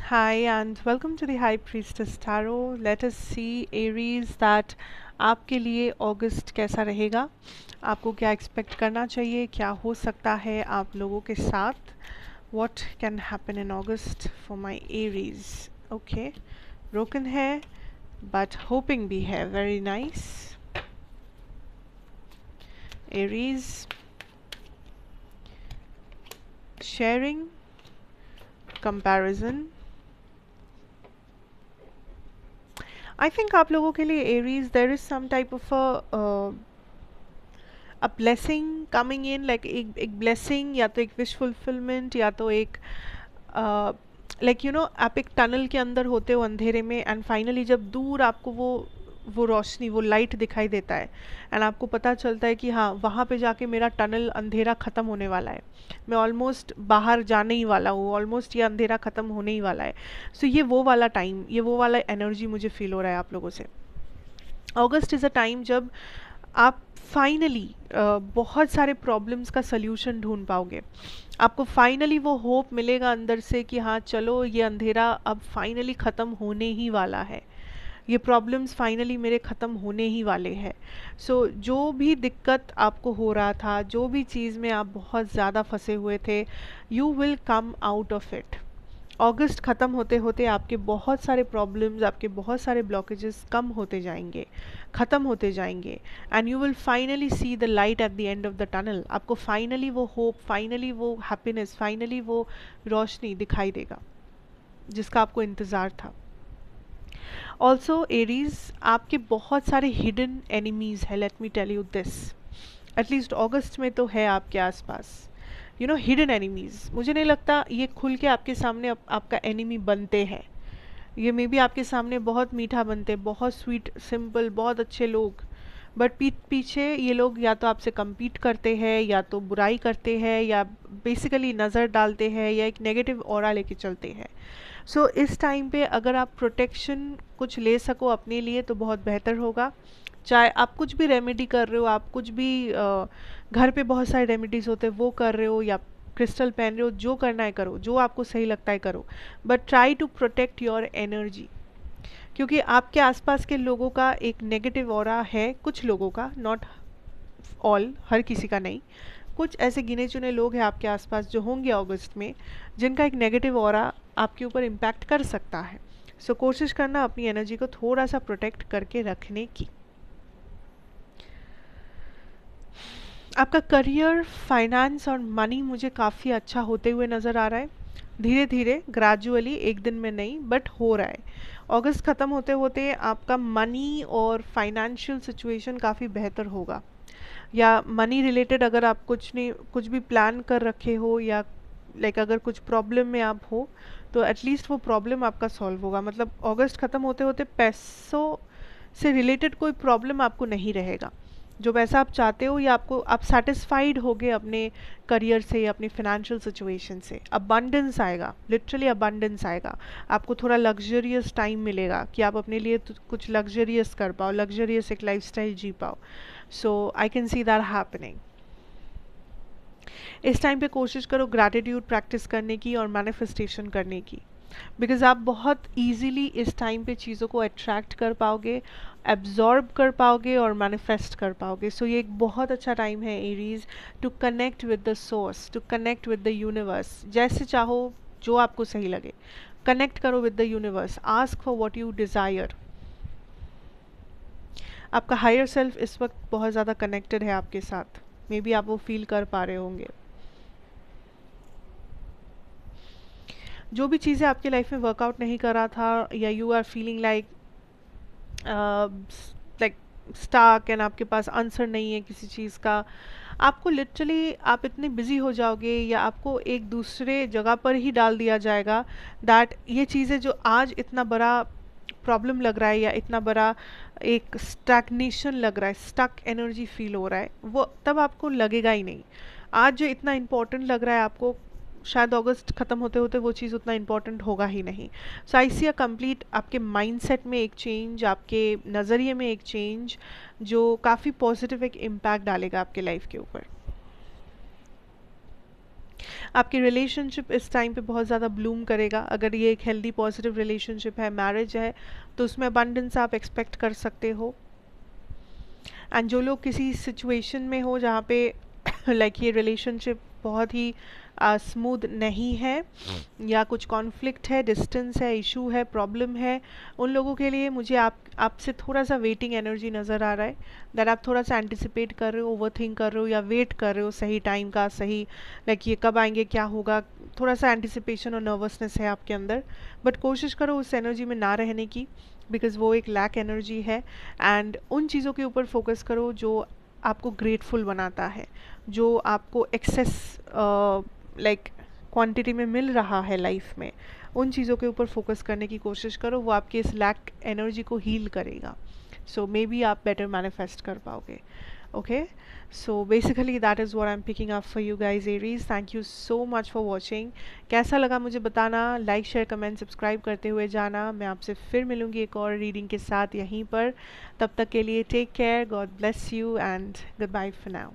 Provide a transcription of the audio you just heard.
Hi and welcome to the High Priestess Tarot. Let us see Aries that आपके लिए अगस्त कैसा रहेगा, आपको क्या एक्सपेक्ट करना चाहिए, क्या हो सकता है आप लोगों के साथ. What can happen in August for my Aries? Okay, broken है but hoping भी है. Very nice. Aries, sharing, comparison. I think आप लोगों के लिए Aries there is some type of a blessing coming in, like एक blessing या तो एक wish fulfillment या तो एक like you know आप एक टनल के अंदर होते हो अंधेरे में एंड फाइनली जब दूर आपको वो रोशनी वो लाइट दिखाई देता है एंड आपको पता चलता है कि हाँ वहाँ पे जाके मेरा टनल अंधेरा ख़त्म होने वाला है, मैं ऑलमोस्ट बाहर जाने ही वाला हूँ, ऑलमोस्ट ये अंधेरा ख़त्म होने ही वाला है. सो ये वो वाला टाइम, ये वो वाला एनर्जी मुझे फील हो रहा है आप लोगों से. अगस्त इज़ अ टाइम जब आप फाइनली बहुत सारे प्रॉब्लम्स का सल्यूशन ढूंढ पाओगे. आपको फाइनली वो होप मिलेगा अंदर से कि हाँ चलो ये अंधेरा अब फाइनली ख़त्म होने ही वाला है, ये प्रॉब्लम्स फाइनली मेरे ख़त्म होने ही वाले हैं. सो जो भी दिक्कत आपको हो रहा था, जो भी चीज़ में आप बहुत ज़्यादा फंसे हुए थे, you will come out of it. अगस्त ख़त्म होते होते आपके बहुत सारे प्रॉब्लम्स, आपके बहुत सारे ब्लॉकेजेस कम होते जाएंगे, ख़त्म होते जाएंगे and you will finally see the light at the end of the tunnel. आपको फाइनली वो होप, फाइनली वो हैप्पीनेस, फाइनली वो रोशनी दिखाई देगा जिसका आपको इंतज़ार था. ऑल्सो एरीज, आपके बहुत सारे हिडन एनिमीज़ है. Let me tell you this, at least अगस्त में तो है आपके आसपास. यू नो हिडन एनिमीज़, मुझे नहीं लगता ये खुल के आपके सामने आपका एनिमी बनते हैं. ये मे बी आपके सामने बहुत मीठा बनते, बहुत स्वीट, सिंपल, बहुत अच्छे लोग, बट पीछे ये लोग या तो आपसे compete करते हैं, या तो बुराई करते हैं, या बेसिकली नज़र डालते हैं, या एक नेगेटिव ऑरा लेके चलते हैं. सो इस टाइम पे अगर आप प्रोटेक्शन कुछ ले सको अपने लिए तो बहुत बेहतर होगा. चाहे आप कुछ भी रेमेडी कर रहे हो, आप कुछ भी घर पे बहुत सारे रेमेडीज़ होते हैं वो कर रहे हो, या क्रिस्टल पहन रहे हो, जो करना है करो, जो आपको सही लगता है करो, but try to protect your energy. क्योंकि आपके आसपास के लोगों का एक नेगेटिव ऑरा है, कुछ लोगों का, नॉट ऑल, हर किसी का नहीं. कुछ ऐसे गिने चुने लोग हैं आपके आसपास जो होंगे अगस्त में, जिनका एक नेगेटिव ऑरा आपके ऊपर इम्पैक्ट कर सकता है. सो कोशिश करना अपनी एनर्जी को थोड़ा सा प्रोटेक्ट करके रखने की. आपका करियर, फाइनेंस और मनी मुझे काफ़ी अच्छा होते हुए नज़र आ रहा है. धीरे धीरे, ग्रेजुअली, एक दिन में नहीं, बट हो रहा है. अगस्त ख़त्म होते होते आपका मनी और फाइनेंशियल सिचुएशन काफ़ी बेहतर होगा. या मनी रिलेटेड अगर आप कुछ भी प्लान कर रखे हो, या लाइक अगर कुछ प्रॉब्लम में आप हो, तो एटलीस्ट वो प्रॉब्लम आपका सॉल्व होगा. मतलब अगस्त ख़त्म होते होते पैसों से रिलेटेड कोई प्रॉब्लम आपको नहीं रहेगा. जो पैसा आप चाहते हो, या आप सेटिस्फाइड होगे अपने करियर से या अपनी फाइनेंशियल सिचुएशन से. अबंडेंस आएगा, लिटरली अबंडेंस आएगा. आपको थोड़ा लग्जरियस टाइम मिलेगा कि आप अपने लिए कुछ लग्जरियस कर पाओ, लग्जरियस एक लाइफस्टाइल जी पाओ. So I can see that happening. इस टाइम पे कोशिश करो ग्रैटिट्यूड प्रैक्टिस करने की और मैनिफेस्टेशन करने की, बिकॉज आप बहुत ईजीली इस टाइम पे चीज़ों को अट्रैक्ट कर पाओगे, एब्जॉर्ब कर पाओगे और मैनिफेस्ट कर पाओगे. सो ये एक बहुत अच्छा टाइम है Aries, to connect with the source, to connect with the universe. जैसे चाहो, जो आपको सही लगे, कनेक्ट करो with the universe. Ask for what you desire. आपका हायर सेल्फ इस वक्त बहुत ज़्यादा कनेक्टेड है आपके साथ, मे बी आप वो फील कर पा रहे होंगे. जो भी चीज़ें आपकी लाइफ में वर्कआउट नहीं कर रहा था, या you are feeling like like stuck and आपके पास आंसर नहीं है किसी चीज़ का, आपको लिटरली आप इतने बिजी हो जाओगे, या आपको एक दूसरे जगह पर ही डाल दिया जाएगा, दैट ये चीज़ें जो आज इतना बड़ा प्रॉब्लम लग रहा है, या इतना बड़ा एक स्टैग्नेशन लग रहा है, स्टक एनर्जी फील हो रहा है, वो तब आपको लगेगा ही नहीं. आज जो इतना इम्पोर्टेंट लग रहा है आपको, शायद अगस्त ख़त्म होते होते वो चीज़ उतना इम्पोर्टेंट होगा ही नहीं. सो आई सी अ कंप्लीट आपके माइंडसेट में एक चेंज, आपके नज़रिए में एक चेंज, जो काफ़ी पॉजिटिव एक इम्पैक्ट डालेगा आपके लाइफ के ऊपर. आपकी रिलेशनशिप इस टाइम पे बहुत ज़्यादा ब्लूम करेगा। अगर ये एक हेल्दी पॉजिटिव रिलेशनशिप है, मैरिज है, तो उसमें अबंडेंस आप एक्सपेक्ट कर सकते हो। एंड जो लोग किसी सिचुएशन में हो जहाँ पे लाइक ये रिलेशनशिप बहुत ही स्मूथ नहीं है या कुछ कॉन्फ्लिक्ट है, डिस्टेंस है, इशू है, प्रॉब्लम है, उन लोगों के लिए मुझे आपसे थोड़ा सा वेटिंग एनर्जी नज़र आ रहा है। दैट आप थोड़ा सा एंटिसिपेट कर रहे हो, ओवर थिंक कर रहे हो या वेट कर रहे हो सही टाइम का, सही लाइक ये कब आएंगे, क्या होगा, थोड़ा सा एंटिसिपेशन और नर्वसनेस है आपके अंदर। बट कोशिश करो उस एनर्जी में ना रहने की, बिकॉज वो एक लैक एनर्जी है। एंड उन चीज़ों के ऊपर फोकस करो जो आपको ग्रेटफुल बनाता है, जो आपको एक्सेस लाइक क्वांटिटी में मिल रहा है लाइफ में। उन चीज़ों के ऊपर फोकस करने की कोशिश करो, वो आपकी इस लैक एनर्जी को हील करेगा। सो मे बी आप बेटर मैनिफेस्ट कर पाओगे। Okay, so basically that is what I am picking up for you guys Aries. Thank you so much for watching. कैसा लगा मुझे बताना, लाइक शेयर कमेंट सब्सक्राइब करते हुए जाना। मैं आपसे फिर मिलूंगी एक और रीडिंग के साथ यहीं पर। तब तक के लिए take care, God bless you and goodbye for now.